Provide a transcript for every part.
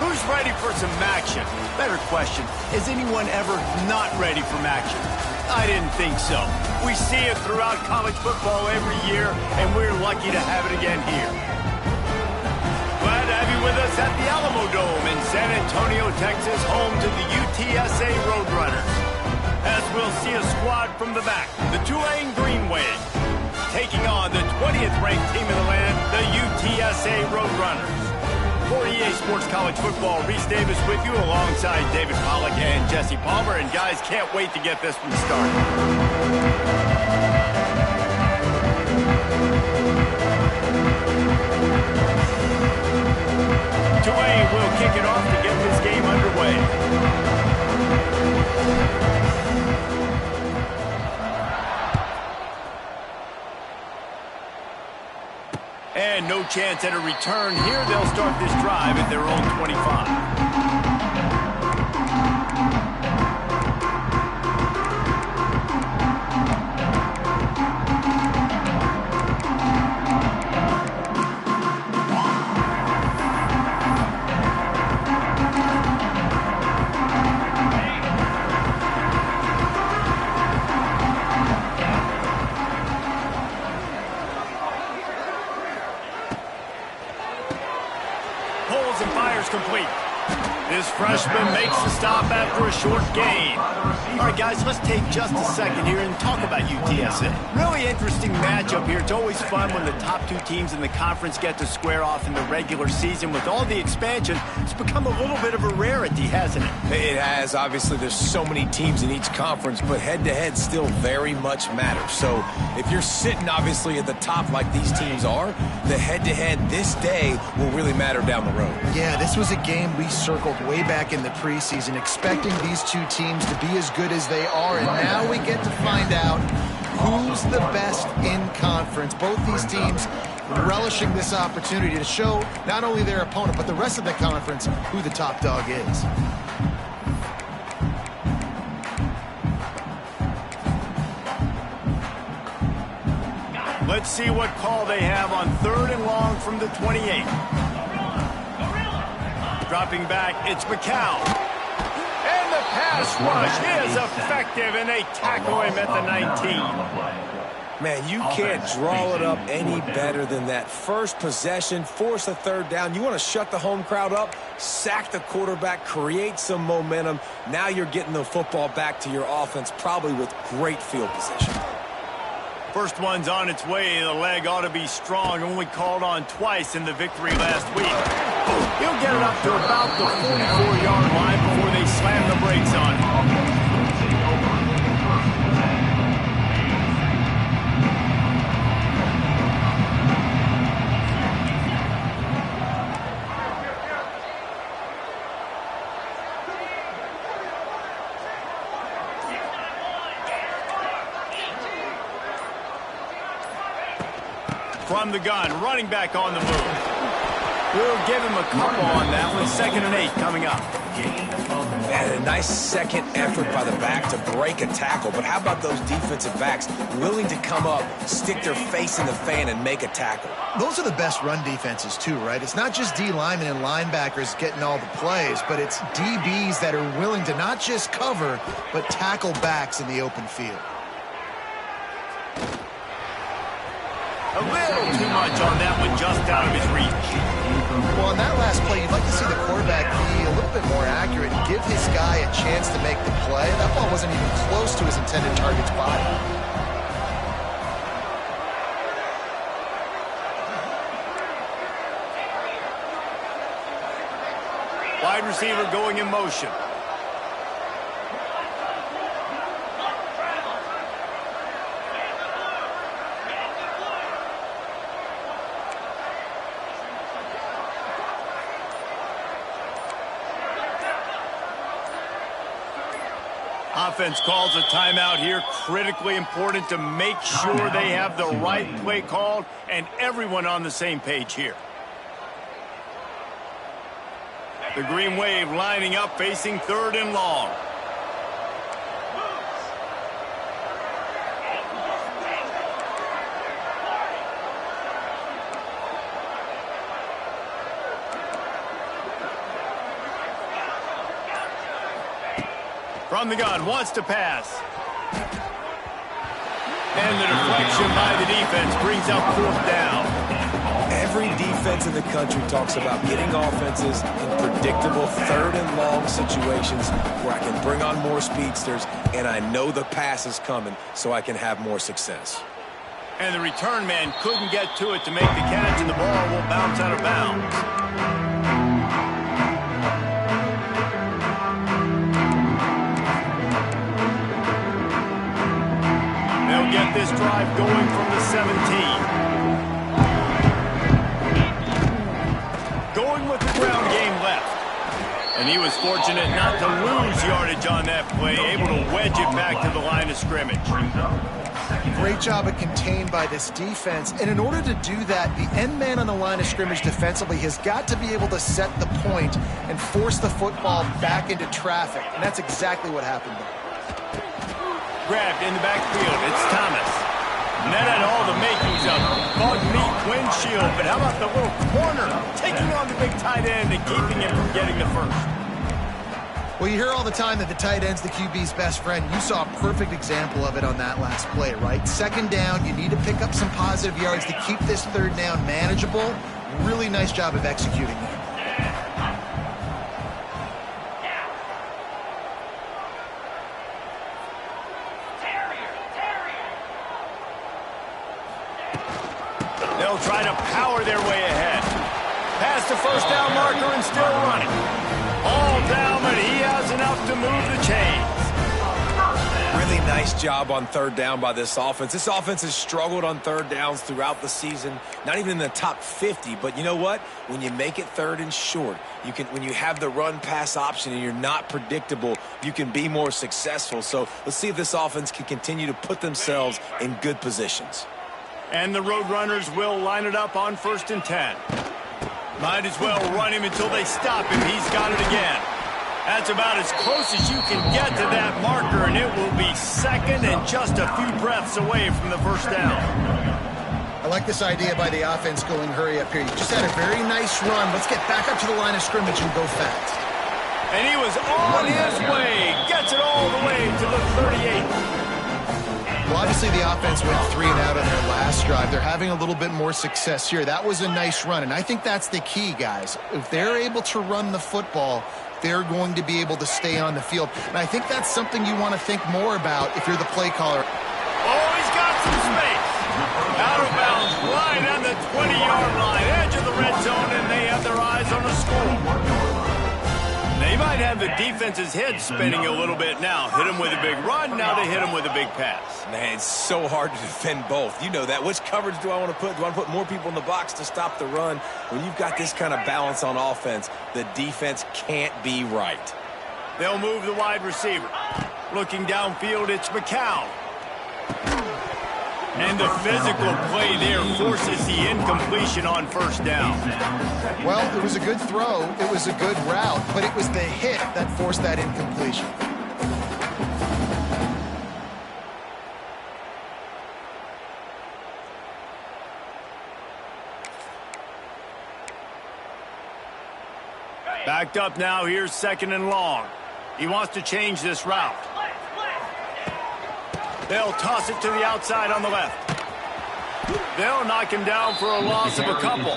Who's ready for some action? Better question, is anyone ever not ready for action? I didn't think so. We see it throughout college football every year, and we're lucky to have it again here. Glad to have you with us at the Alamo Dome in San Antonio, Texas, home to the UTSA Roadrunners. As we'll see a squad from the back, the Tulane Green Wave, taking on the 20th ranked team in the land, the UTSA Roadrunners. For EA Sports College Football, Reese Davis with you alongside David Pollack and Jesse Palmer. And guys, can't wait to get this one started. Tulane will kick it off to get this game underway. And no chance at a return here. They'll start this drive at their own 25. And fires complete. This freshman makes the stop after a short gain. All right, guys, let's take just a second here and talk about UTSA. Really interesting matchup here. It's always fun when the top two teams in the conference get to square off in the regular season. With all the expansion, it's become a little bit of a rarity, hasn't it? It has. Obviously, there's so many teams in each conference, but head-to-head still very much matters. So if you're sitting, obviously, at the top like these teams are, the head-to-head this day will really matter down the road. Yeah, this was a game we circled way back in the preseason, expecting these two teams to be as good as they are, and now we get to find out who's the best in conference. Both these teams relishing this opportunity to show not only their opponent, but the rest of the conference who the top dog is. Let's see what call they have on 3rd and long from the 28. Dropping back, it's McCown. And the pass rush is effective, and they tackle him at the 19. Man, you can't draw it up any better than that. First possession, force a 3rd down. You want to shut the home crowd up, sack the quarterback, create some momentum. Now you're getting the football back to your offense, probably with great field position. First one's on its way. The leg ought to be strong. Only called on twice in the victory last week. He'll get it up to about the 44-yard line before they slam the brakes on him. From the gun, running back on the move. We'll give him a couple on that one. 2nd and 8 coming up. And a nice second effort by the back to break a tackle. But how about those defensive backs willing to come up, stick their face in the fan, and make a tackle? Those are the best run defenses, too, right? It's not just D linemen and linebackers getting all the plays, but it's DBs that are willing to not just cover, but tackle backs in the open field. A little too much on that one, just out of his reach. Well, on that last play, you'd like to see the quarterback be a little bit more accurate and give his guy a chance to make the play. That ball wasn't even close to his intended target's body. Wide receiver going in motion. Offense calls a timeout here. Critically important to make sure they have the right play called and everyone on the same page here. The Green Wave lining up, facing 3rd and long. From the gun, wants to pass. And the deflection by the defense brings up 4th down. Every defense in the country talks about getting offenses in predictable 3rd and long situations where I can bring on more speedsters and I know the pass is coming so I can have more success. And the return man couldn't get to it to make the catch, and the ball will bounce out of bounds. They'll get this drive going from the 17. Going with the ground game left. And he was fortunate not to lose yardage on that play, able to wedge it back to the line of scrimmage. Great job at contained by this defense. And in order to do that, the end man on the line of scrimmage defensively has got to be able to set the point and force the football back into traffic. And that's exactly what happened there. Grabbed in the backfield. It's Thomas. And that had all the makings of bug meat windshield. But how about the little corner taking on the big tight end and keeping him from getting the first? Well, you hear all the time that the tight end's the QB's best friend. You saw a perfect example of it on that last play, right? 2nd down, you need to pick up some positive yards to keep this 3rd down manageable. Really nice job of executing there. They'll try to power their way ahead. Past the 1st down marker and still running. All down, but he has enough to move the chains. Really nice job on 3rd down by this offense. This offense has struggled on 3rd downs throughout the season. Not even in the top 50, but you know what? When you make it 3rd and short, when you have the run-pass option and you're not predictable, you can be more successful. So let's see if this offense can continue to put themselves in good positions. And the Roadrunners will line it up on 1st and 10. Might as well run him until they stop him. He's got it again. That's about as close as you can get to that marker, and it will be 2nd and just a few breaths away from the 1st down. I like this idea by the offense going hurry up here. You just had a very nice run. Let's get back up to the line of scrimmage and go fast. And he was on his way. Gets it all the way to the 38. Well, obviously the offense went 3 and out on their last drive. They're having a little bit more success here. That was a nice run, and I think that's the key, guys. If they're able to run the football, they're going to be able to stay on the field. And I think that's something you want to think more about if you're the play caller. Oh, he's got some space. Out of bounds, right on the 20-yard line, edge of the red zone, and they have their eyes on the score. They might have the defense's head spinning a little bit now. Hit him with a big run, now they hit him with a big pass. Man, it's so hard to defend both. You know that. Which coverage do I want to put? Do I want to put more people in the box to stop the run? When you've got this kind of balance on offense, the defense can't be right. They'll move the wide receiver. Looking downfield, it's McCown. And the physical play there forces the incompletion on 1st down. Well, it was a good throw. It was a good route, but it was the hit that forced that incompletion. Backed up now, here's 2nd and long. He wants to change this route. They'll toss it to the outside on the left. They'll knock him down for a loss of a couple.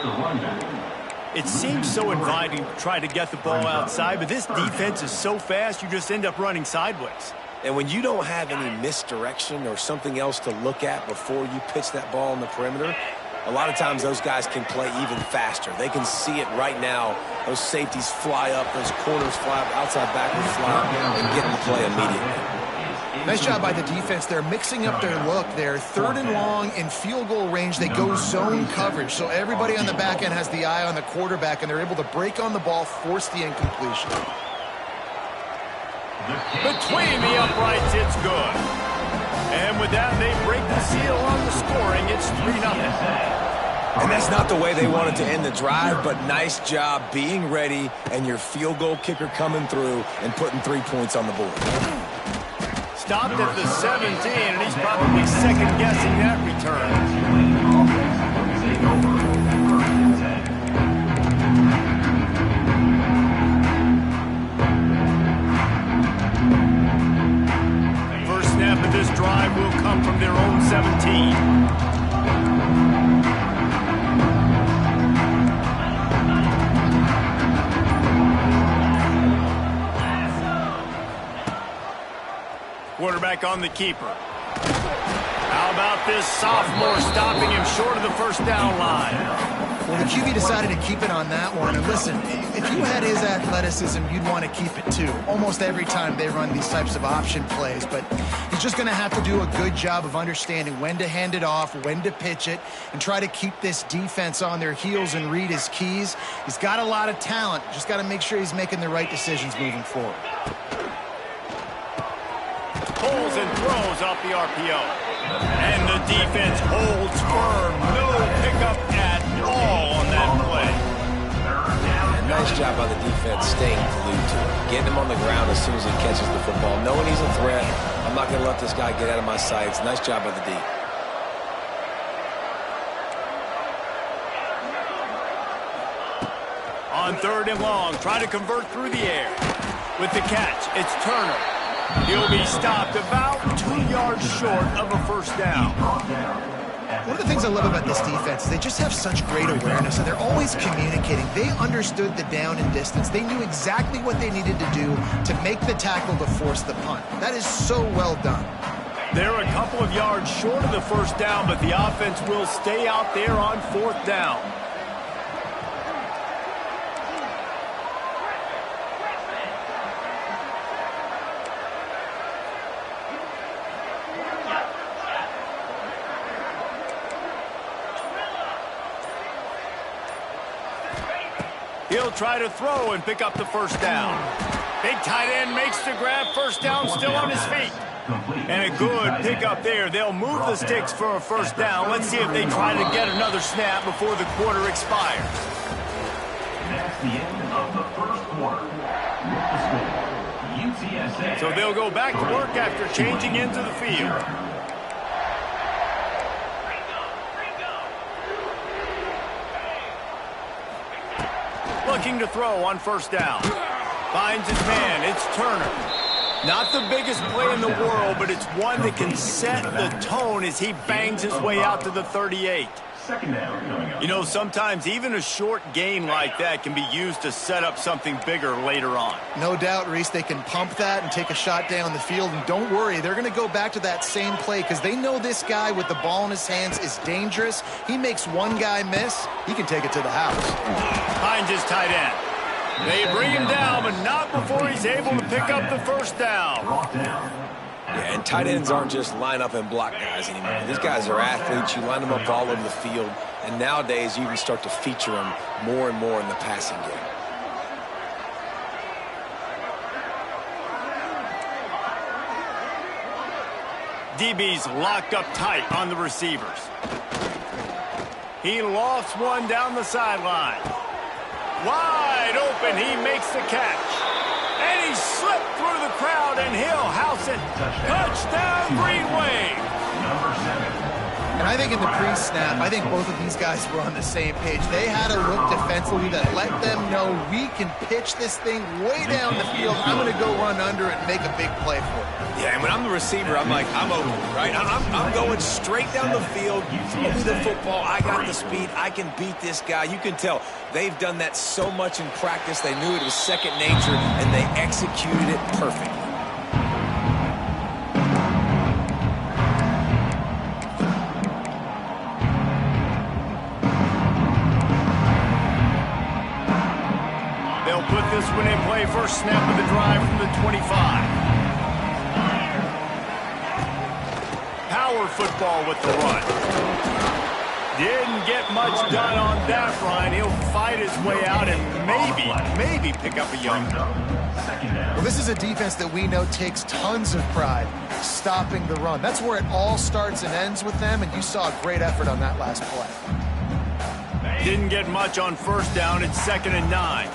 It seems so inviting to try to get the ball outside, but this defense is so fast, you just end up running sideways. And when you don't have any misdirection or something else to look at before you pitch that ball on the perimeter, a lot of times those guys can play even faster. They can see it right now. Those safeties fly up, those corners fly up, outside backers fly up, and get in the play immediately. Nice job by the defense. They're mixing up their look. They're 3rd and long in field goal range. They go zone coverage. So everybody on the back end has the eye on the quarterback, and they're able to break on the ball, force the incompletion. Between the uprights, it's good. And with that, they break the seal on the scoring. It's 3-0. And that's not the way they wanted to end the drive, but nice job being ready and your field goal kicker coming through and putting 3 points on the board. Stopped at the 17, and he's probably second-guessing that return. quarterback on the keeper. How about this sophomore stopping him short of the first down line? Well, the QB decided to keep it on that one. And listen, if you had his athleticism, you'd want to keep it too. Almost every time they run these types of option plays. But he's just going to have to do a good job of understanding when to hand it off, when to pitch it, and try to keep this defense on their heels and read his keys. He's got a lot of talent. Just got to make sure he's making the right decisions moving forward. Pulls and throws off the RPO. And the defense holds firm. No pickup at all on that play. And nice job by the defense staying glued to him. Getting him on the ground as soon as he catches the football. Knowing he's a threat, I'm not going to let this guy get out of my sights. Nice job by the D. On 3rd and long, trying to convert through the air. With the catch, it's Turner. He'll be stopped about 2 yards short of a first down. One of the things I love about this defense is they just have such great awareness, and they're always communicating. They understood the down and distance. They knew exactly what they needed to do to make the tackle to force the punt. That is so well done. They're a couple of yards short of the first down, but the offense will stay out there on 4th down. He'll try to throw and pick up the first down. Big tight end makes the grab. First down, still on his feet. And a good pickup there. They'll move the sticks for a first down. Let's see if they try to get another snap before the quarter expires. That's the end of the first quarter. UTSA. So they'll go back to work after changing into the field. Looking to throw on first down. Finds his man. It's Turner. Not the biggest play in the world, but it's one that can set the tone as he bangs his way out to the 38. Second down. You know, sometimes even a short gain like that can be used to set up something bigger later on. No doubt, Reese, they can pump that and take a shot down the field. And don't worry, they're going to go back to that same play because they know this guy with the ball in his hands is dangerous. He makes one guy miss, he can take it to the house. Finds his tight end. They bring him down, but not before he's able to pick up the first down. Yeah, and tight ends aren't just line up and block guys anymore. These guys are athletes. You line them up all over the field. And nowadays, you can start to feature them more and more in the passing game. DB's locked up tight on the receivers. He lofts one down the sideline. Wide open, he makes the catch. And he slipped through the crowd, and he'll house it. Touchdown, Green Wave. Number 7. And I think in the pre-snap, I think both of these guys were on the same page. They had a look defensively that let them know we can pitch this thing way down the field. I'm going to go run under it and make a big play for it. Yeah, and when I'm the receiver, I'm like, I'm open, right? I'm going straight down the field. Throw me the football. I got the speed. I can beat this guy. You can tell they've done that so much in practice. They knew it was second nature, and they executed it perfectly. They'll put this one in play. First snap of the drive from the 25. Power football with the run. Didn't get much done on that run. He'll fight his way out and maybe pick up a yard. Well, this is a defense that we know takes tons of pride stopping the run. That's where it all starts and ends with them, and you saw a great effort on that last play. Didn't get much on first down. It's 2nd and 9.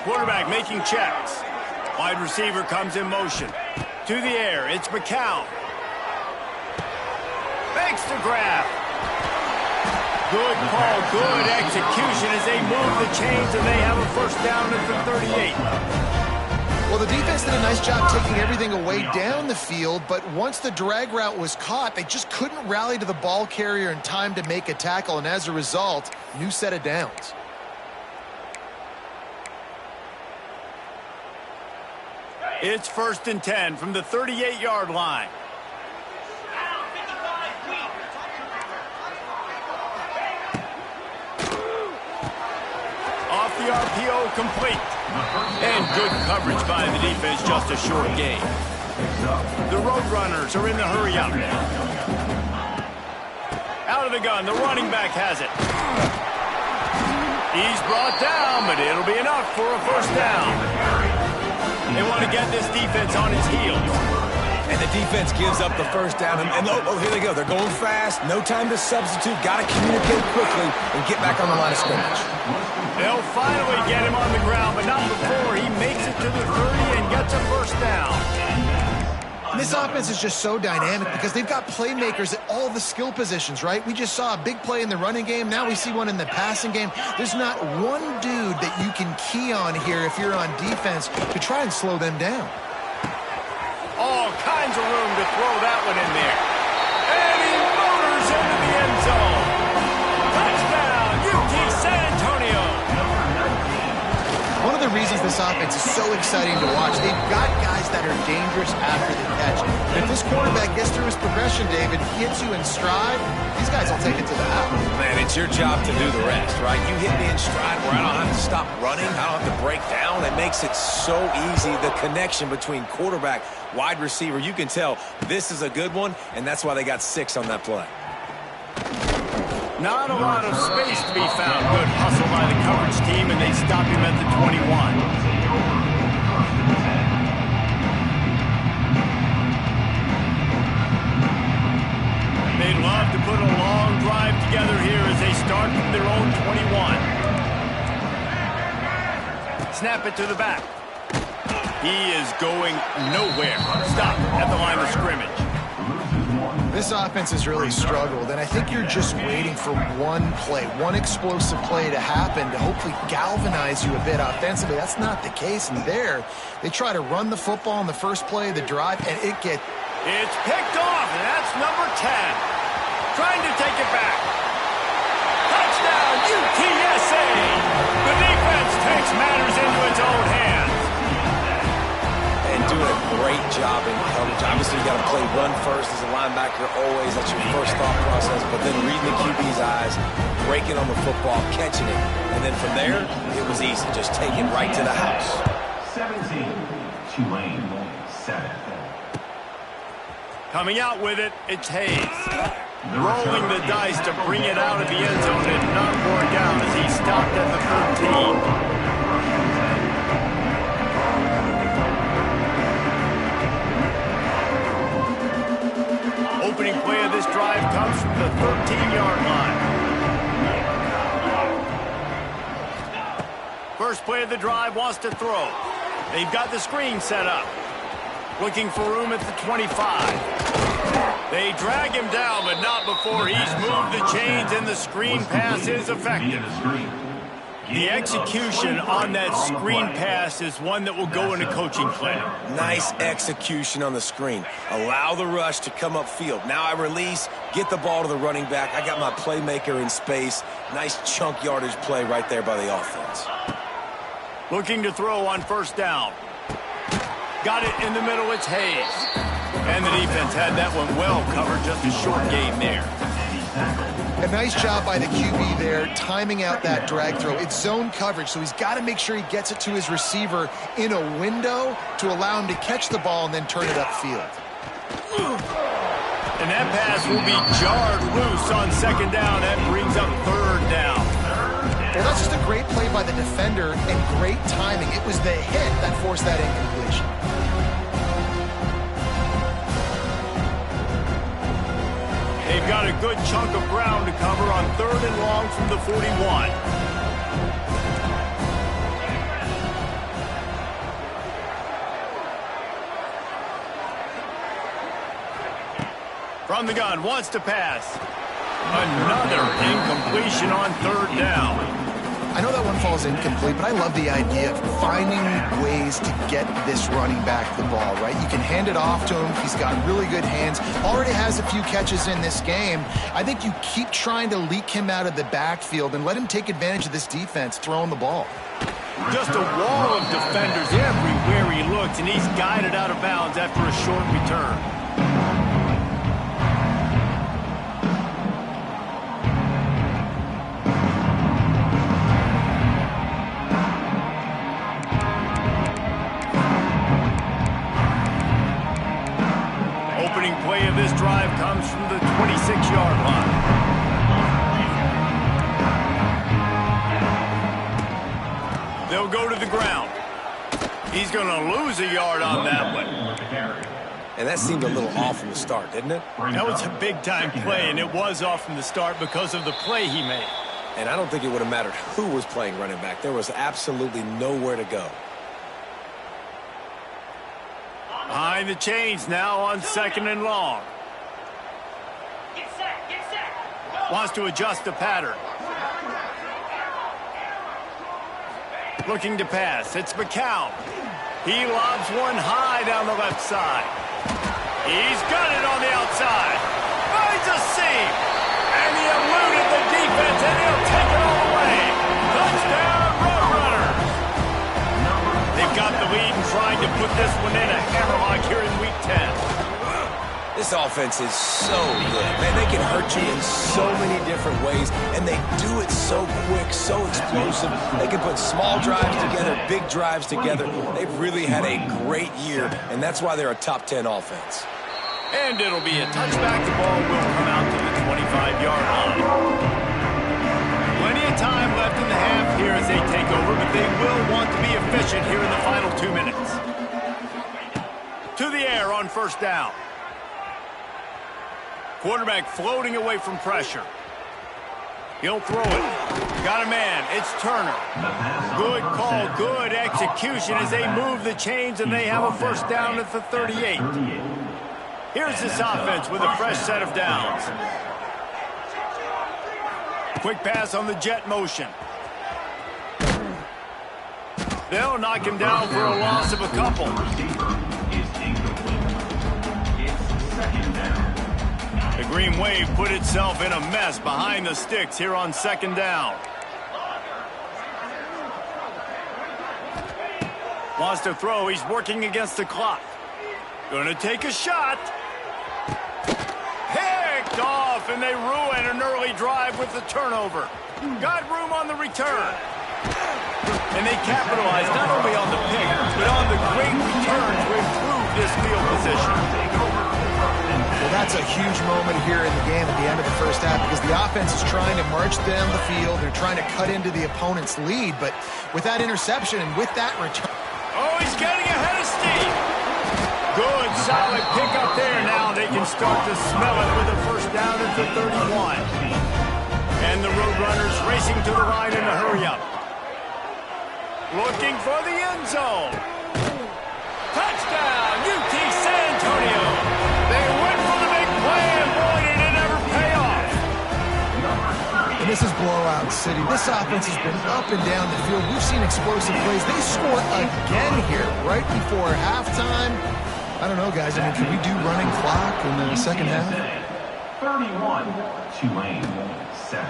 Quarterback making checks. Wide receiver comes in motion. To the air, it's McCown. Makes the grab. Good call, good execution as they move the chains and they have a first down at the 38. Well, the defense did a nice job taking everything away down the field, but once the drag route was caught, they just couldn't rally to the ball carrier in time to make a tackle, and as a result, new set of downs. It's 1st and 10 from the 38-yard line. Off the RPO, complete. And good coverage by the defense, just a short gain. The Roadrunners are in the hurry-up. Out of the gun, the running back has it. He's brought down, but it'll be enough for a 1st down. They want to get this defense on its heels. And the defense gives up the 1st down. And oh, here they go. They're going fast. No time to substitute. Got to communicate quickly and get back on the line of scrimmage. They'll finally get him on the ground, but not before he makes it to the 30 and gets a 1st down. And this offense is just so dynamic because they've got playmakers at all the skill positions, right? We just saw a big play in the running game. Now we see one in the passing game. There's not one dude that you can key on here if you're on defense to try and slow them down. All kinds of room to throw that one in there. And he motors into the end zone. Touchdown, UT San Antonio. One of the reasons this offense is so exciting to watch, they've got guys that are dangerous after the catch. And if this quarterback gets through his progression, David, hits you in stride, these guys will take it to the house. Man, it's your job to do the rest, right? You hit me in stride where I don't have to stop running. I don't have to break down. It makes it so easy. The connection between quarterback, wide receiver, you can tell this is a good one, and that's why they got 6 on that play. Not a lot of space to be found. Good hustle by the coverage team, and they stop him at the 21. They'd love to put a long drive together here as they start from their own 21. Snap it to the back. He is going nowhere. Stop at the line of scrimmage. This offense has really struggled, and I think you're just waiting for one play, one explosive play to happen to hopefully galvanize you a bit offensively. That's not the case, and there, they try to run the football on the first play of the drive, and it gets... It's picked off, and that's number 10. Trying to take it back. Touchdown, UTSA! The defense takes matters into its own hands. And doing a great job in coverage. Obviously, you got to play run first as a linebacker always. That's your first thought process. But then reading the QB's eyes, breaking on the football, catching it. And then from there, it was easy. Just take it right to the house. 17, Tulane, 7. Coming out with it, it's Hayes. Rolling the dice to bring it out of the end zone and not work out as he stopped at the 13. Opening play of this drive comes from the 13-yard line. First play of the drive wants to throw. They've got the screen set up. Looking for room at the 25. They drag him down, but not before he's moved the chains, and the screen pass is effective. The execution on that screen pass is one that will go in a coaching plan. Nice execution on the screen. Allow the rush to come upfield. Now I release, get the ball to the running back. I got my playmaker in space. Nice chunk yardage play right there by the offense. Looking to throw on 1st down. Got it in the middle, it's Hayes. And the defense had that one well covered, just a short gain there. A nice job by the QB there, timing out that drag throw. It's zone coverage, so he's got to make sure he gets it to his receiver in a window to allow him to catch the ball and then turn it upfield. And that pass will be jarred loose on 2nd down. That brings up 3rd down. Well, that's just a great play by the defender and great timing. It was the hit that forced that incompletion. They've got a good chunk of ground to cover on 3rd and long from the 41. From the gun, wants to pass. Another incompletion on 3rd down. I know that one falls incomplete, but I love the idea of finding ways to get this running back the ball, right? You can hand it off to him. He's got really good hands. Already has a few catches in this game. I think you keep trying to leak him out of the backfield and let him take advantage of this defense throwing the ball. Just a wall of defenders everywhere where he looked, and he's guided out of bounds after a short return. Opening play of this drive comes from the 26-yard line. They'll go to the ground. He's going to lose a yard on that one. And that seemed a little off from the start, didn't it? That was a big-time play, and it was off from the start because of the play he made. And I don't think it would have mattered who was playing running back. There was absolutely nowhere to go. Behind the chains now on 2nd and long. Wants to adjust the pattern. Looking to pass. It's McCown. He lobs one high down the left side. He's got it on the outside. Finds a seam. And he eluded the defense, and he'll take it all the way. Touchdown, Roadrunners. They've got the lead and trying to put this one in a hammerlock here in Week 10. This offense is so good. Man, they can hurt you in so many different ways, and they do it so quick, so explosive. They can put small drives together, big drives together. They've really had a great year, and that's why they're a top 10 offense. And it'll be a touchback. The ball will come out to the 25-yard line. Plenty of time left in the half here as they take over, but they will want to be efficient here in the final 2 minutes. To the air on 1st down. Quarterback floating away from pressure. He'll throw it. Got a man. It's Turner. Good call, good execution as they move the chains and they have a 1st down at the 38. Here's this offense with a fresh set of downs. Quick pass on the jet motion. They'll knock him down for a loss of a couple. The Green Wave put itself in a mess behind the sticks here on 2nd down. Wants to throw. He's working against the clock. Going to take a shot. Picked off, and they ruin an early drive with the turnover. Got room on the return. And they capitalized not only on the pick, but on the great return to improve this field position. Well, that's a huge moment here in the game at the end of the 1st half because the offense is trying to march down the field. They're trying to cut into the opponent's lead, but with that interception and with that return... Oh, he's getting ahead of steam. Good, solid pick up there. Now they can start to smell it with a 1st down at the 31. And the Roadrunners racing to the line in a hurry-up. Looking for the end zone. Touchdown, UT San Antonio. They went for the big play, and boy, did it ever pay off. And this is blowout city. This offense has been up and down the field. We've seen explosive plays. They score again here right before halftime. I don't know, guys. I mean, can we do running clock in the 2nd half? 31, Tulane, 7.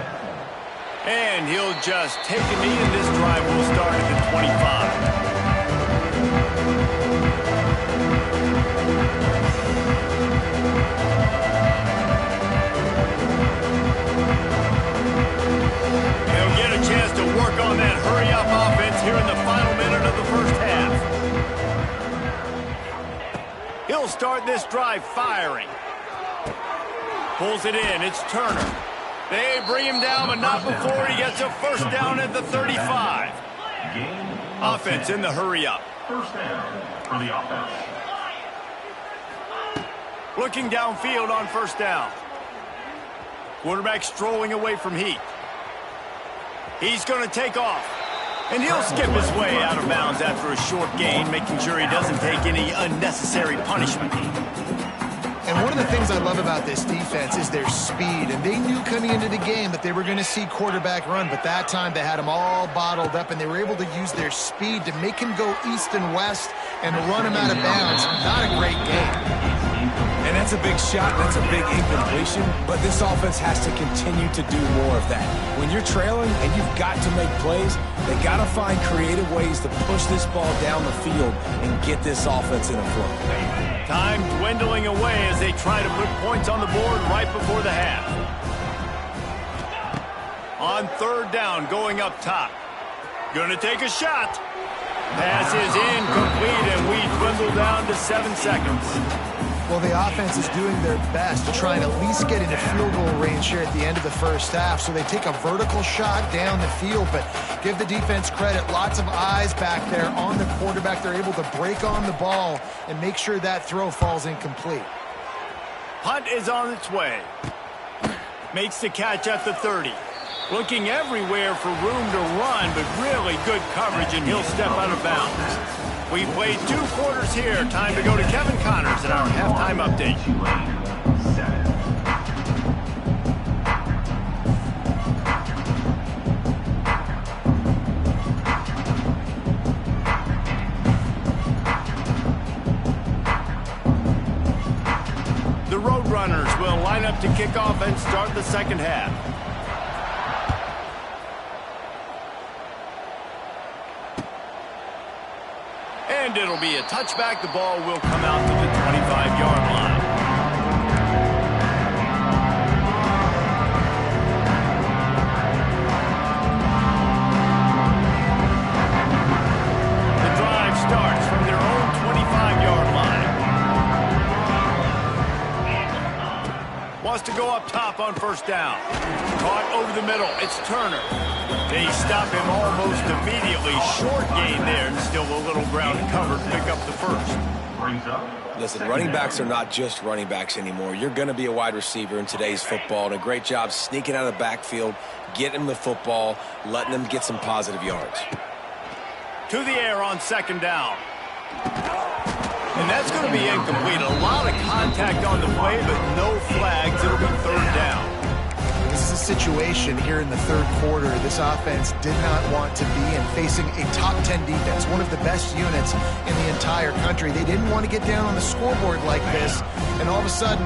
And he'll just take a knee, and this drive will start at the 25. They'll get a chance to work on that hurry-up offense here in the final minute of the 1st half. He'll start this drive firing. Pulls it in. It's Turner. They bring him down, but not before he gets a 1st down at the 35. Offense in the hurry-up. 1st down for the offense. Looking downfield on 1st down. Quarterback strolling away from heat. He's going to take off. And he'll skip his way out of bounds after a short gain, making sure he doesn't take any unnecessary punishment. And one of the things I love about this defense is their speed. And they knew coming into the game that they were going to see quarterback run, but that time they had him all bottled up, and they were able to use their speed to make him go east and west and run him out of bounds. Not a great game. And that's a big shot, that's a big incompletion, but this offense has to continue to do more of that. When you're trailing and you've got to make plays, they got to find creative ways to push this ball down the field and get this offense in a flow. Time dwindling away as they try to put points on the board right before the half. On third down, going up top. Gonna take a shot. Pass is incomplete, and we dwindle down to 7 seconds. Well, the offense is doing their best to try and at least get into field goal range here at the end of the first half. So they take a vertical shot down the field, but give the defense credit. Lots of eyes back there on the quarterback. They're able to break on the ball and make sure that throw falls incomplete. Hunt is on its way. Makes the catch at the 30. Looking everywhere for room to run, but really good coverage, and he'll step out of bounds. We played 2 quarters here. Time to go to Kevin Connors in our halftime update. The Roadrunners will line up to kick off and start the second half. And it'll be a touchback. The ball will come out to the 25-yard line. The drive starts from their own 25-yard line. Wants to go up top on first down. Caught over the middle. It's Turner. They stop him almost immediately. Short gain there, and still a little ground covered to pick up the first. Listen, running backs are not just running backs anymore. You're going to be a wide receiver in today's football, and a great job sneaking out of the backfield, getting them the football, letting them get some positive yards. To the air on second down. And that's going to be incomplete. A lot of contact on the play, but no flags. It'll be third down. This is a situation here in the third quarter this offense did not want to be in, facing a top 10 defense, one of the best units in the entire country. They didn't want to get down on the scoreboard like this and all of a sudden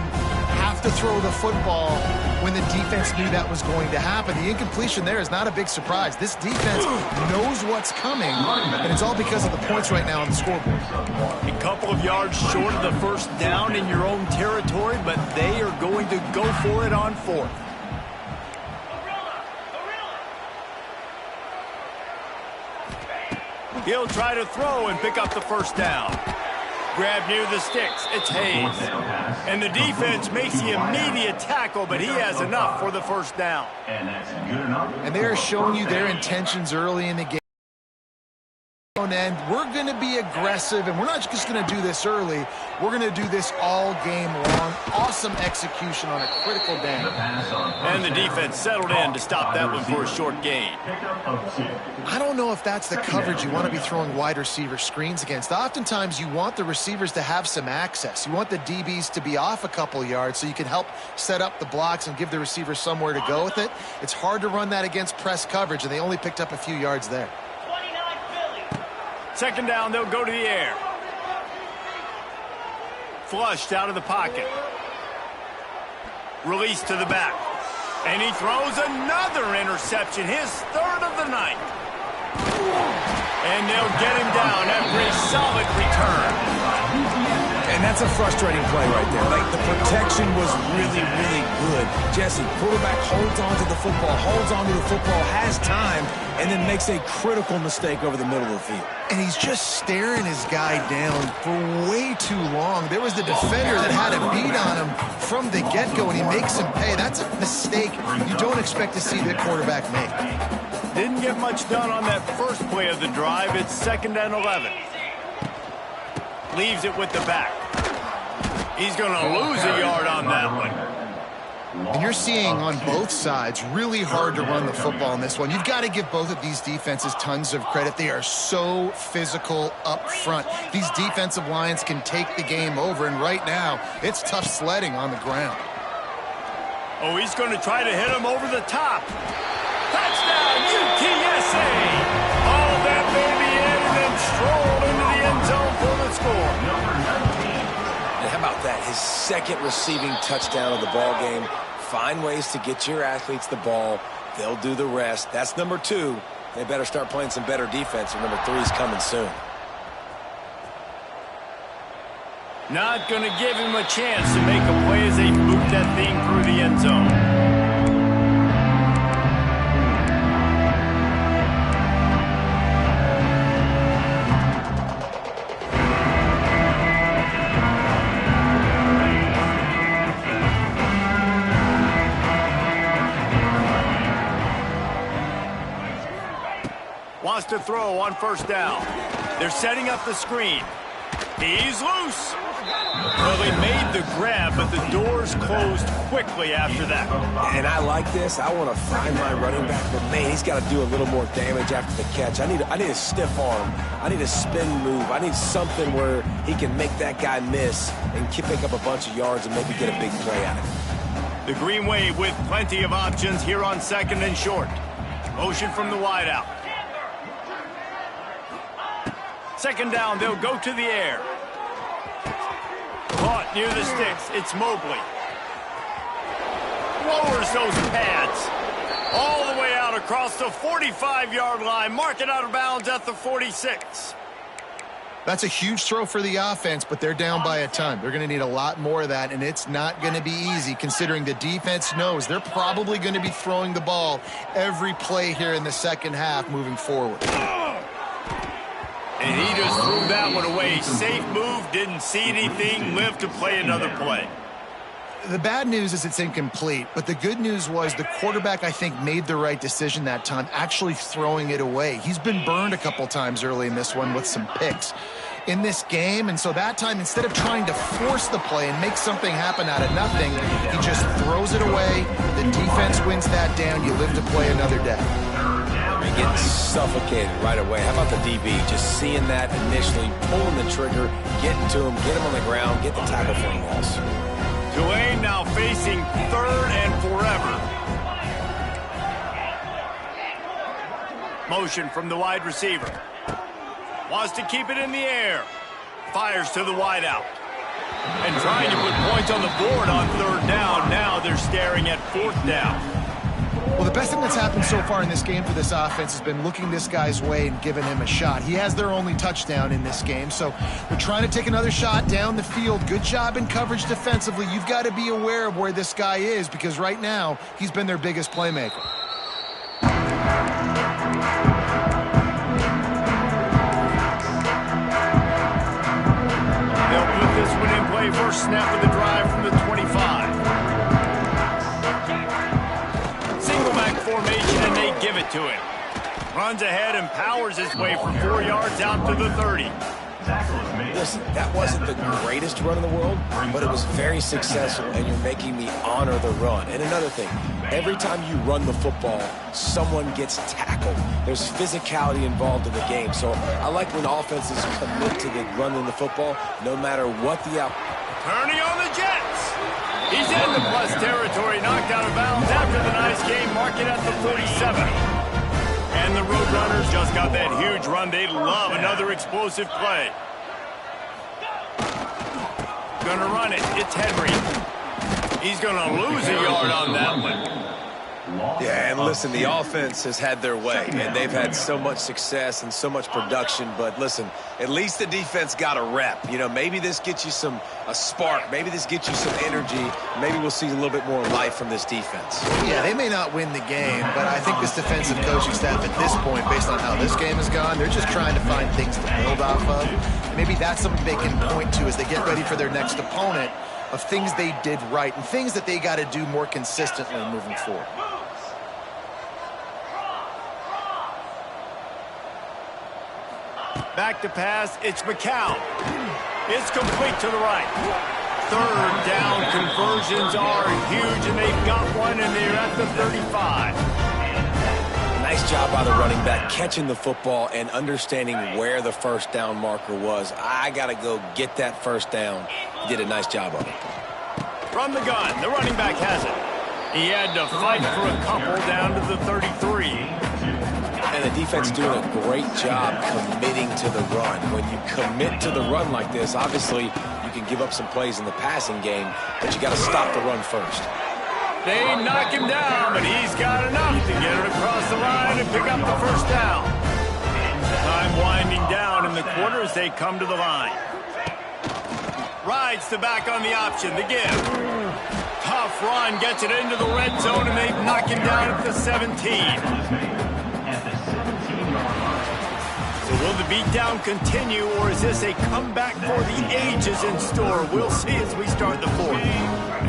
have to throw the football when the defense knew that was going to happen. The incompletion there is not a big surprise. This defense knows what's coming, and it's all because of the points right now on the scoreboard. A couple of yards short of the first down in your own territory, but they are going to go for it on fourth. He'll try to throw and pick up the first down. Grab near the sticks. It's Hayes. And the defense makes the immediate tackle, but he has enough for the first down. And they are showing you their intentions early in the game. And we're going to be aggressive, and we're not just going to do this early. We're going to do this all game long. Awesome execution on a critical down. And the defense settled in to stop that one for a short gain. I don't know if that's the coverage you want to be throwing wide receiver screens against. Oftentimes, you want the receivers to have some access. You want the DBs to be off a couple yards so you can help set up the blocks and give the receiver somewhere to go with it. It's hard to run that against press coverage, and they only picked up a few yards there. Second down, they'll go to the air. Flushed out of the pocket. Released to the back. And he throws another interception, his third of the night. And they'll get him down after a solid return. And that's a frustrating play right there. Like, the protection was really, really good. Jesse, quarterback holds on to the football, has time, and then makes a critical mistake over the middle of the field. And he's just staring his guy down for way too long. There was the defender that had a beat on him from the get-go, and he makes him pay. That's a mistake you don't expect to see the quarterback make. Didn't get much done on that first play of the drive. It's 2nd and 11. Leaves it with the back. He's going to lose a yard on that one. And you're seeing on both sides really hard to run the football in this one. You've got to give both of these defenses tons of credit. They are so physical up front. These defensive lines can take the game over, and right now it's tough sledding on the ground. Oh, he's going to try to hit him over the top. Touchdown, UTSA! Haul that baby in and then stroll into the end zone for the score. And how about that. His second receiving touchdown of the ball game. Find ways to get your athletes the ball. They'll do the rest. That's number 2. They better start playing some better defense, or number 3 is coming soon. Not going to give him a chance to make a play as they boot that thing through the end zone. Wants to throw on first down. They're setting up the screen. He's loose. Well, they made the grab, but the doors closed quickly after that. And I like this. I want to find my running back, but man, he's got to do a little more damage after the catch. I need a stiff arm. I need a spin move. I need something where he can make that guy miss and pick up a bunch of yards and maybe get a big play out of it. The Green Wave with plenty of options here on 2nd and short. Motion from the wideout. 2nd down, they'll go to the air. Caught near the sticks. It's Mobley. Lowers those pads. All the way out across the 45-yard line. Mark it out of bounds at the 46. That's a huge throw for the offense, but they're down by a ton. They're going to need a lot more of that, and it's not going to be easy considering the defense knows they're probably going to be throwing the ball every play here in the second half moving forward. And he just threw that one away. Safe move, didn't see anything, lived to play another play. The bad news is it's incomplete, but the good news was the quarterback, I think, made the right decision that time, actually throwing it away. He's been burned a couple times early in this one with some picks in this game, and so that time, instead of trying to force the play and make something happen out of nothing, he just throws it away. The defense wins that down. You live to play another day. You're getting suffocated right away. How about the DB? Just seeing that initially, pulling the trigger, getting to him, get him on the ground, get the tackle for a loss. Tulane now facing 3rd and forever. Motion from the wide receiver. Wants to keep it in the air. Fires to the wideout. And trying to put points on the board on 3rd down. Now they're staring at 4th down. Well, the best thing that's happened so far in this game for this offense has been looking this guy's way and giving him a shot. He has their only touchdown in this game, so they're trying to take another shot down the field. Good job in coverage defensively. You've got to be aware of where this guy is because right now he's been their biggest playmaker. They'll put this one in play. First snap of the drive from the 25. Formation, and they give it to him. Runs ahead and powers his way for 4 yards out to the 30. Listen, that wasn't the greatest run in the world, but it was very successful, and you're making me honor the run. And another thing, every time you run the football, someone gets tackled. There's physicality involved in the game. So I like when offenses commit to the running the football, no matter what the outcome. Turning on the Jets. He's in the plus territory, knocked out of bounds after the nice game, marking at the 47. And the Roadrunners just got that huge run. They love another explosive play. Gonna run it. It's Henry. He's gonna lose a yard on that one. Yeah, and listen, the offense has had their way, and they've had so much success and so much production. But listen, at least the defense got a rep. You know, maybe this gets you a spark. Maybe this gets you some energy. Maybe we'll see a little bit more life from this defense. Yeah, they may not win the game, but I think this defensive coaching staff at this point, based on how this game has gone, they're just trying to find things to build off of. Maybe that's something they can point to as they get ready for their next opponent of things they did right and things that they got to do more consistently moving forward. Back to pass, it's McCown. It's complete to the right. 3rd down conversions are huge, and they've got one, and they're at the 35. Nice job by the running back, catching the football and understanding where the first down marker was. I got to go get that first down. He did a nice job of it. From the gun, the running back has it. He had to fight for a couple down to the 33. And the defense doing a great job committing to the run. When you commit to the run like this, obviously you You can give up some plays in the passing game, but you got to stop the run first. They knock him down, but he's got enough to get it across the line and pick up the first down. Time winding down in the quarter as they come to the line. Rides the back on the option, the give. Tough run, gets it into the red zone, and they knock him down at the 17. So will the beatdown continue, or is this a comeback for the ages in store? We'll see as we start the fourth.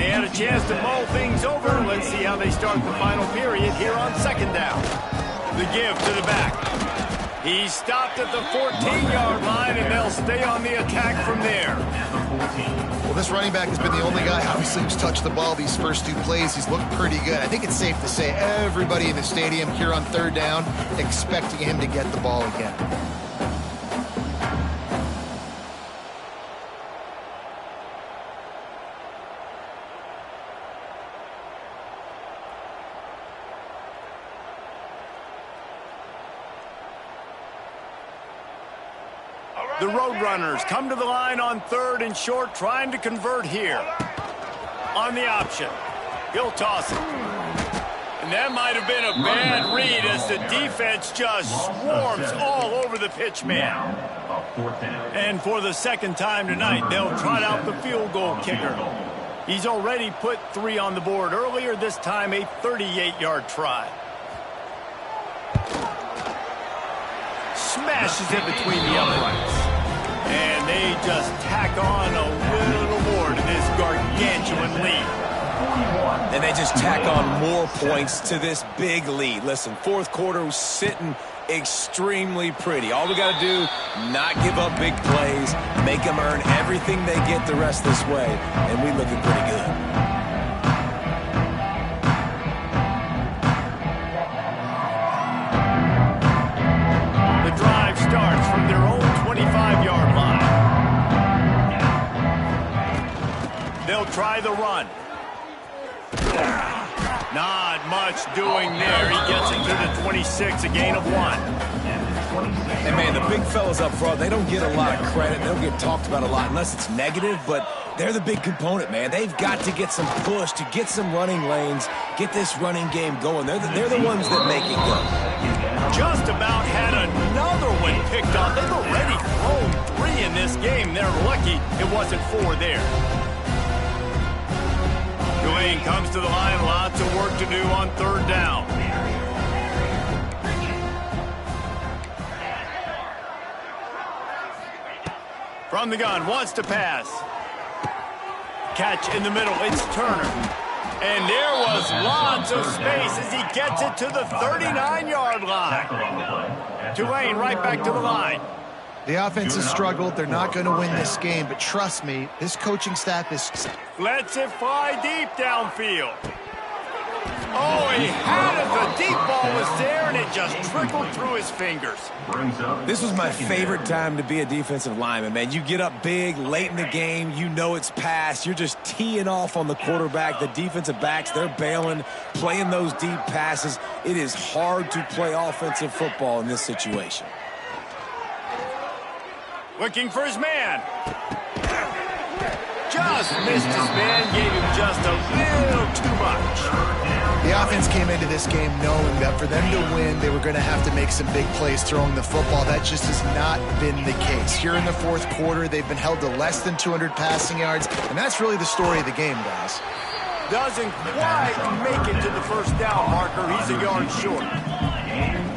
They had a chance to mull things over. Let's see how they start the final period here on second down. The give to the back. He stopped at the 14-yard line, and they'll stay on the attack from there. Well, this running back has been the only guy, obviously, who's touched the ball these first 2 plays. He's looked pretty good. I think it's safe to say everybody in the stadium here on third down expecting him to get the ball again. The Roadrunners come to the line on third and short, trying to convert here. On the option, he'll toss it. And that might have been a bad read as the defense just swarms all over the pitch man. And for the second time tonight, they'll trot out the field goal kicker. He's already put 3 on the board earlier, this time a 38-yard try. Smashes it between the uprights. And they just tack on a little more to this gargantuan lead. And they just tack on more points to this big lead. Listen, fourth quarter was sitting extremely pretty. All we got to do, not give up big plays, make them earn everything they get the rest this way, and we looking pretty good. Starts from their own 25-yard line. They'll try the run. Not much doing there. He gets it to the 26, a gain of 1. And, man, the big fellas up front, they don't get a lot of credit. They don't get talked about a lot unless it's negative, but they're the big component, man. They've got to get some push, to get some running lanes, get this running game going. They're the ones that make it go. Just about had another one picked off. They've already thrown 3 in this game. They're lucky it wasn't 4 there. Tulane comes to the line. Lots of work to do on third down. From the gun, wants to pass. Catch in the middle. It's Turner. And there was lots of space as he gets it to the 39-yard line. Tulane right back to the line. The offense has struggled. They're not going to win this game, but trust me, this coaching staff is... Lets it fly deep downfield. Oh, he had it. The deep ball was there, and it just trickled through his fingers. This was my favorite time to be a defensive lineman, man. You get up big, late in the game, you know it's past. You're just teeing off on the quarterback. The defensive backs, they're bailing, playing those deep passes. It is hard to play offensive football in this situation. Looking for his man. Just missed his man, gave him just a little too much. The offense came into this game knowing that for them to win, they were going to have to make some big plays throwing the football. That just has not been the case. Here in the fourth quarter, they've been held to less than 200 passing yards, and that's really the story of the game, guys. Doesn't quite make it to the first down marker. He's a yard short.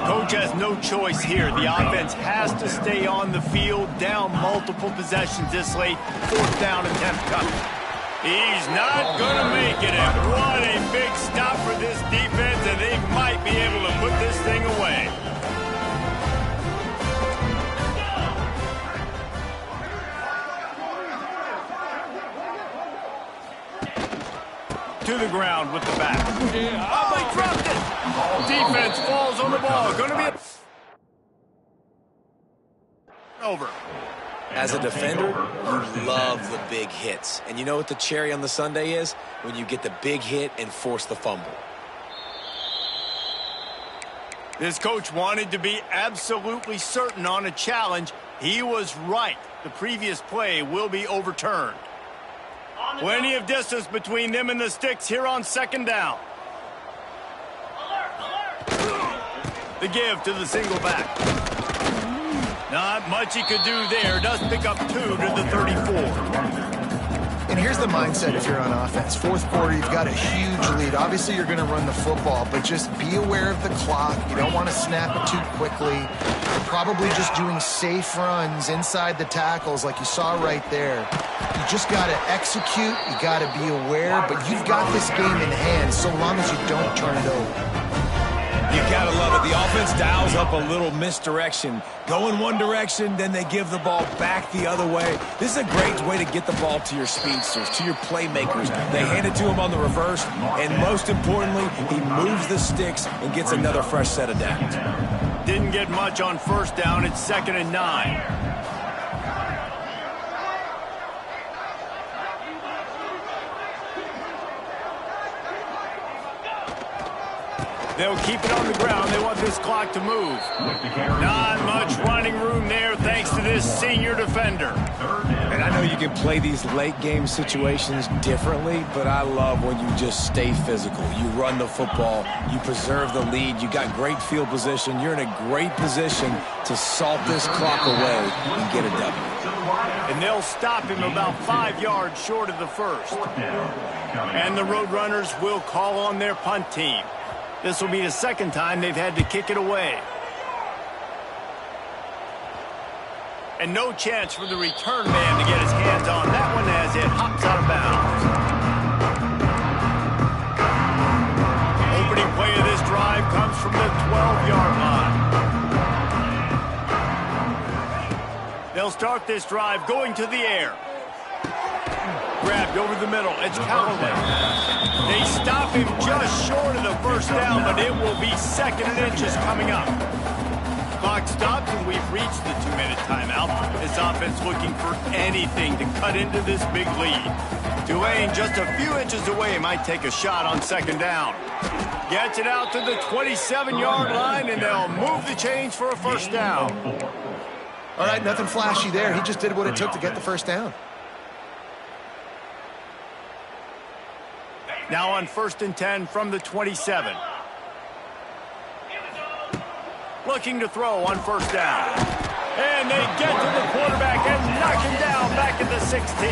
Coach has no choice here. The offense has to stay on the field, down multiple possessions this late. Fourth down attempt coming. He's not going to make it. And what a big stop for this defense, and they might be able to put this thing away. To the ground with the back. Oh, he dropped it. Defense falls on the ball. Going to be over. As a defender, you love the big hits. And you know what the cherry on the sundae is? When you get the big hit and force the fumble. This coach wanted to be absolutely certain on a challenge. He was right. The previous play will be overturned. Plenty of distance between them and the sticks here on second down. The give to the single back. Not much he could do there. Does pick up 2 to the 34. And here's the mindset if you're on offense. Fourth quarter, you've got a huge lead. Obviously, you're going to run the football, but just be aware of the clock. You don't want to snap it too quickly. You're probably just doing safe runs inside the tackles like you saw right there. You just got to execute. You got to be aware, but you've got this game in hand so long as you don't turn it over. You gotta love it. The offense dials up a little misdirection. Go in one direction, then they give the ball back the other way. This is a great way to get the ball to your speedsters, to your playmakers. They hand it to him on the reverse, and most importantly, he moves the sticks and gets another fresh set of downs. Didn't get much on first down. It's 2nd and 9. They'll keep it on the ground. They want this clock to move. Not much running room there thanks to this senior defender. And I know you can play these late game situations differently, but I love when you just stay physical. You run the football, you preserve the lead, you got great field position, you're in a great position to salt this clock away and get a W. And they'll stop him about 5 yards short of the first. And the Roadrunners will call on their punt team. This will be the second time they've had to kick it away. And no chance for the return man to get his hands on that one as it hops out of bounds. Opening play of this drive comes from the 12-yard line. They'll start this drive going to the air. Grabbed over the middle. It's Callaway. They stop him just short of the first down, but it will be 2nd and inches coming up. Clock stops, and we've reached the 2-minute timeout. This offense looking for anything to cut into this big lead. Tulane just a few inches away might take a shot on 2nd down. Gets it out to the 27-yard line, and they'll move the chains for a first down. All right, nothing flashy there. He just did what it took to get the first down. Now on 1st and 10 from the 27. Looking to throw on first down. And they get to the quarterback and knock him down back at the 16.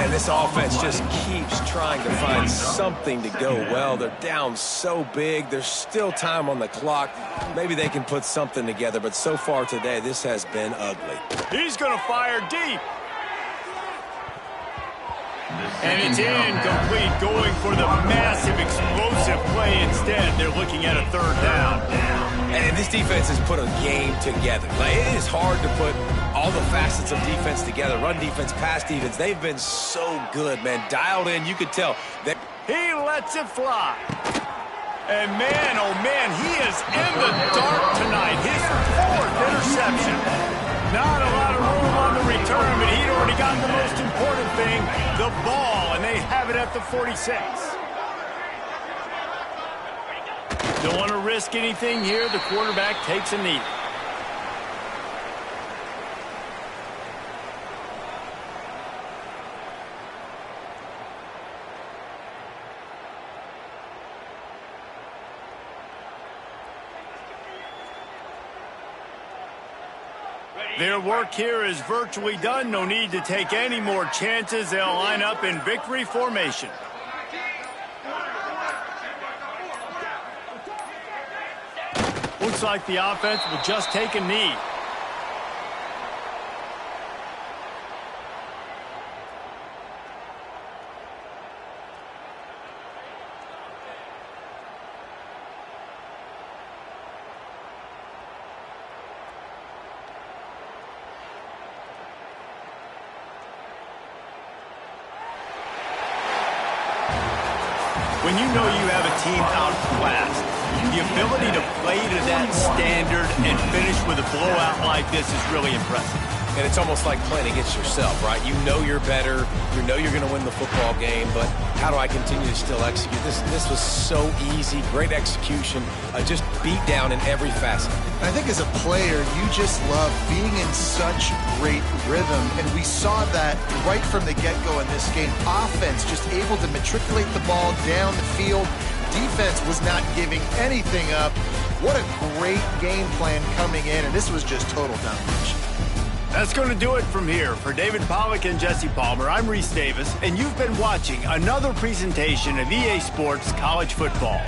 And this offense just keeps trying to find something to go well. They're down so big. There's still time on the clock. Maybe they can put something together, but so far today, this has been ugly. He's going to fire deep. And it's incomplete, going for the massive, explosive play instead. They're looking at a 3rd down. And this defense has put a game together. Like, it is hard to put all the facets of defense together. Run defense, pass defense. They've been so good, man. Dialed in, you could tell. He lets it fly. And man, oh man, he is in the dark tonight. His 4th interception. Not a lot of room on the return, but he'd already gotten the most important thing, the ball, and they have it at the 46. Don't want to risk anything here. The quarterback takes a knee. Their work here is virtually done. No need to take any more chances. They'll line up in victory formation. Looks like the offense will just take a knee. When you know you have a team outclassed, the ability to play to that standard and finish with a blowout like this is really impressive. And it's almost like playing against yourself, right? You know you're better. You know you're going to win the football game, but how do I continue to still execute? This was so easy. Great execution. Just beat down in every facet. I think as a player, you just love being in such great rhythm, and we saw that right from the get-go in this game. Offense just able to matriculate the ball down the field. Defense was not giving anything up. What a great game plan coming in, and this was just total domination. That's going to do it from here. For David Pollack and Jesse Palmer, I'm Reese Davis, and you've been watching another presentation of EA Sports College Football.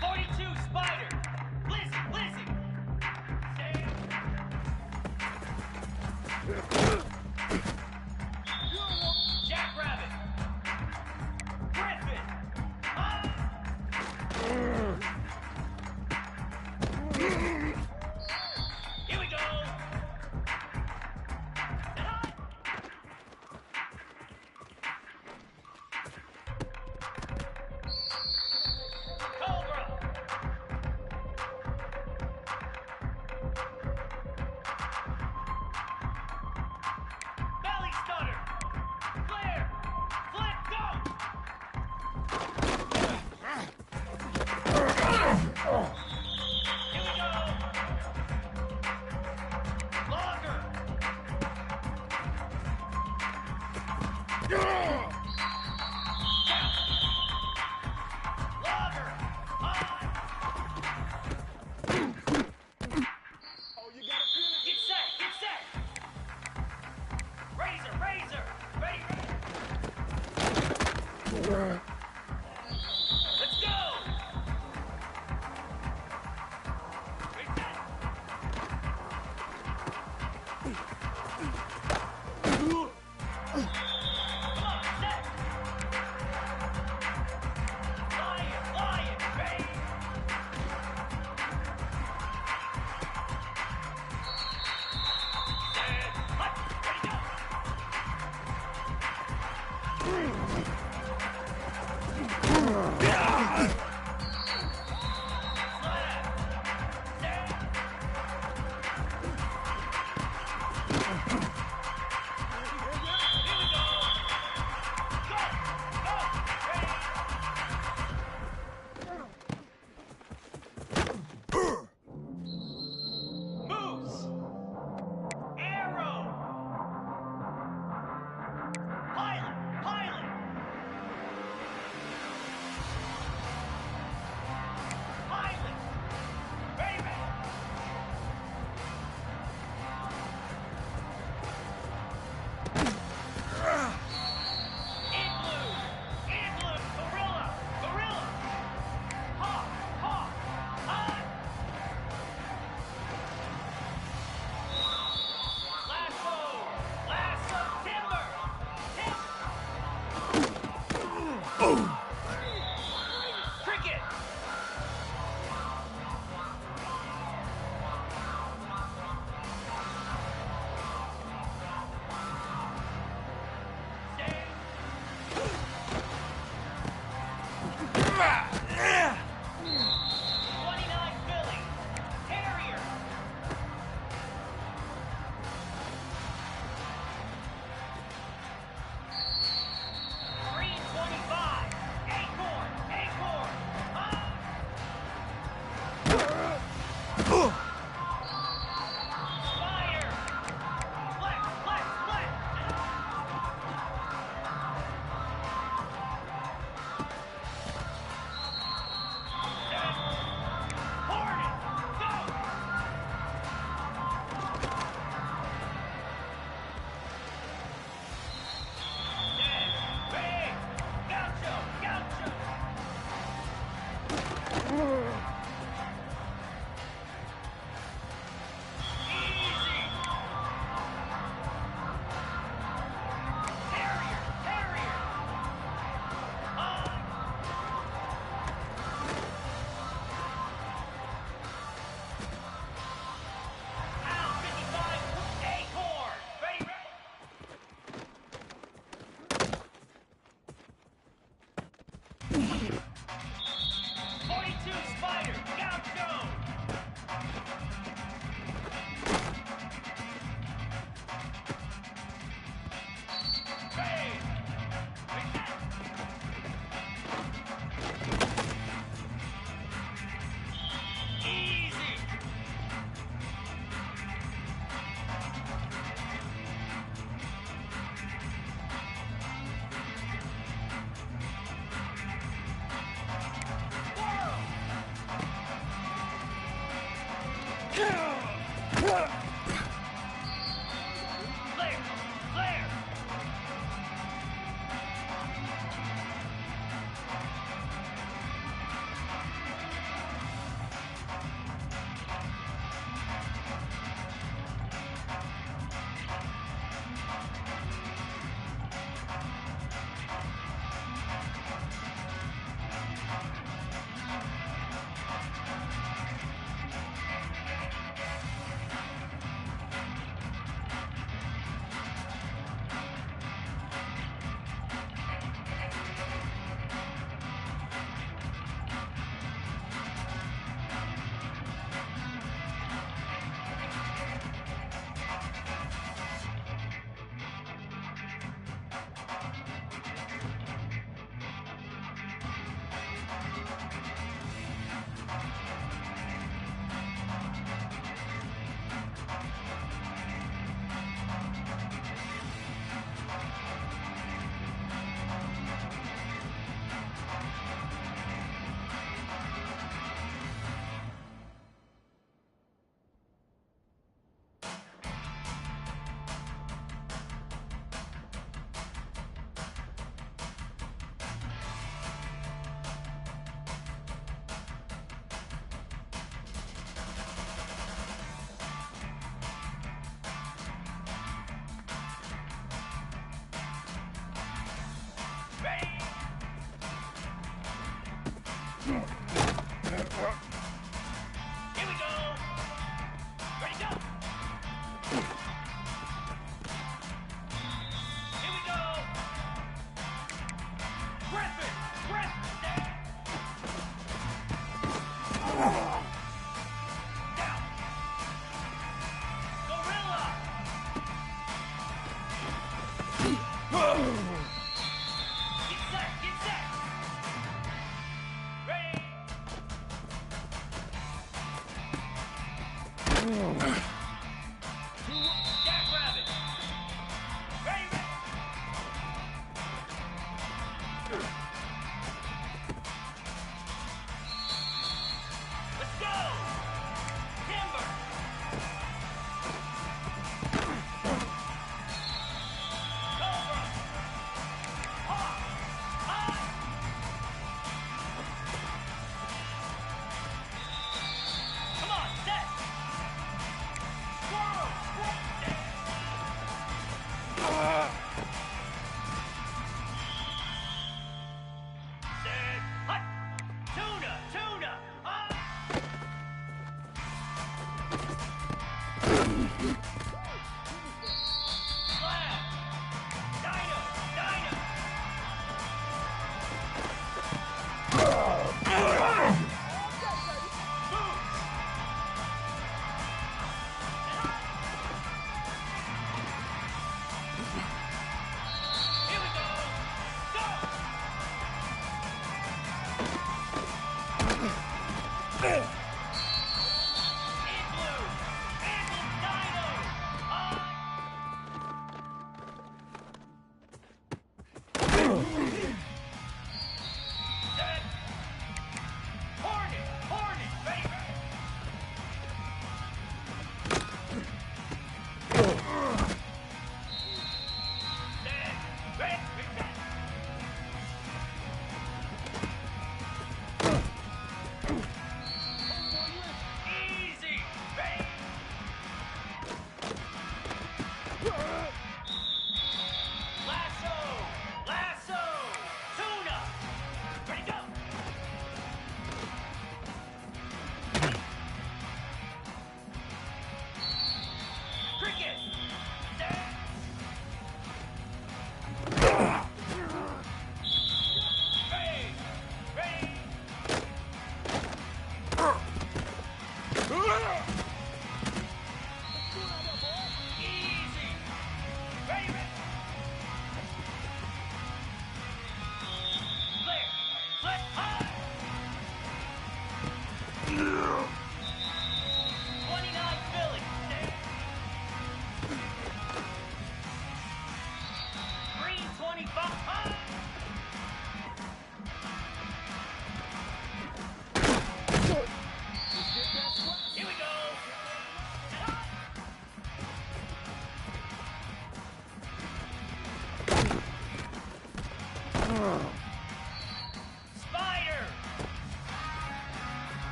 42